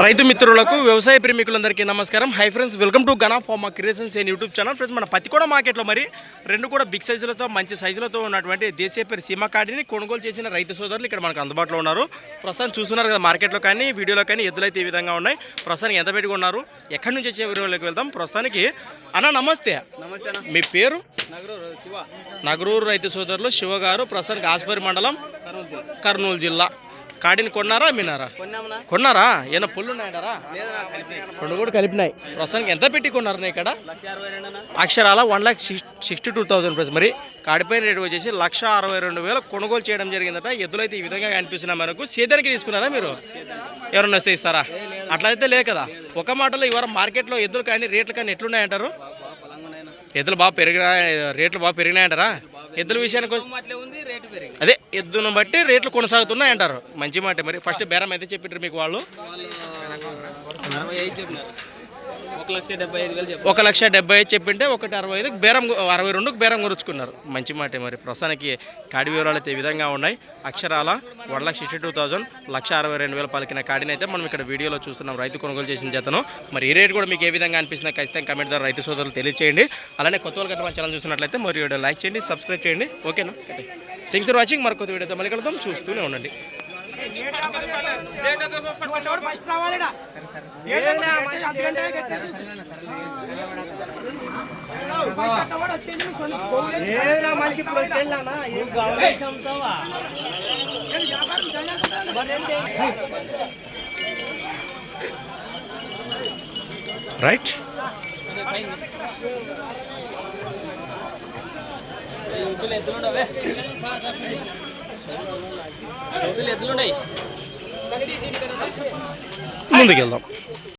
రైతు మిత్రులకు వ్యవసాయ ప్రేమికులందరికీ నమస్కారం. Hi friends, welcome to Gana pharma creations and YouTube channel. Friends, మన పత్తికోడ మార్కెట్లో మరి రెండు కూడా బిగ్ సైజులతో మంచి సైజులతో ఉన్నటువంటి దేశీయ పేరు సీమా కాడిని కొనుగోలు చేసిన రైతు సోదరులు ఇక్కడ మనకు అందుబాటులో ఉన్నారు. ప్రస్తుతం చూస్తున్నారు కదా, మార్కెట్లో కానీ వీడియోలో కానీ ఎద్దులైతే ఈ విధంగా ఉన్నాయి. ప్రస్తుతానికి ఎంత పెట్టుకున్నారు, ఎక్కడి నుంచి వచ్చే వీడియోలోకి వెళ్దాం. ప్రస్తుతానికి అన్న నమస్తే. నమస్తే. మీ పేరు? శివ. నగరూరు రైతు సోదరులు శివ గారు. ప్రస్తుతానికి ఆస్పరి మండలం, కర్నూలు జిల్లా. కాడిని కొన్నారా అమ్మినారా? కొన్నారా? ఏమైనా పుల్లు ఉన్నాయంటారా? రెండు కూడా కలిపినాయి. ప్రస్తుతానికి ఎంత పెట్టి కొన్నారు ఇక్కడ? అక్షరాల 1,62,000 ప్రైస్. మరి కాడిపైన రేటు వచ్చేసి 1,62,000 కొనుగోలు చేయడం జరిగిందట. ఎద్దులు అయితే ఈ విధంగా కనిపిస్తున్నాయి మనకు. సేదానికి తీసుకున్నారా మీరు? ఎవరన్నా వస్తే ఇస్తారా? అట్లయితే లే కదా. ఒక మాటలో ఇవాళ మార్కెట్లో ఎద్దులు కానీ రేట్లు కానీ ఎట్లున్నాయంటారు? ఎద్దులు బాగా రేట్లు బాగా పెరిగినాయంటారా? ఎద్దుల విషయానికి అదే ఎద్దును బట్టి రేట్లు కొనసాగుతున్నాయి అంటారు. మంచి మాట. మరి ఫస్ట్ బేరం అయితే చెప్పిట్టారు మీకు వాళ్ళు? 1,75,000 చెప్పింటే 1,65,000 బేరం, 62కు బేరం గురుచుకున్నారు. మంచి మాట. మరి ప్రస్తుతానికి కాడి వివరాలు అయితే ఈ విధంగా ఉన్నాయి. అక్షరాల 1,62,000, 1,62,000 పలికిన కాడిని అయితే మనం ఇక్కడ వీడియోలో చూస్తున్నాం. రైతు కొనుగోలు చేసిన జతను. మరి ఈ రేటు కూడా మీకు ఏ విధంగా అనిపిస్తుందో ఖచ్చితంగా కమెంట్ ద్వారా రైతు సోదరులు తెలియచేయండి. అలానే కొత్త వాళ్ళు కట్ట మన ఛానల్ చూసినట్లయితే మరి వీడియో లైక్ చేయండి, సబ్స్క్రైబ్ చేయండి. ఓకేనా? Thanks for watching. మరి కొత్త వీడియోతో మళ్ళీ కలుద్దాం. చూస్తూనే ఉండండి. రైట్. ముందుకెళ్దాం.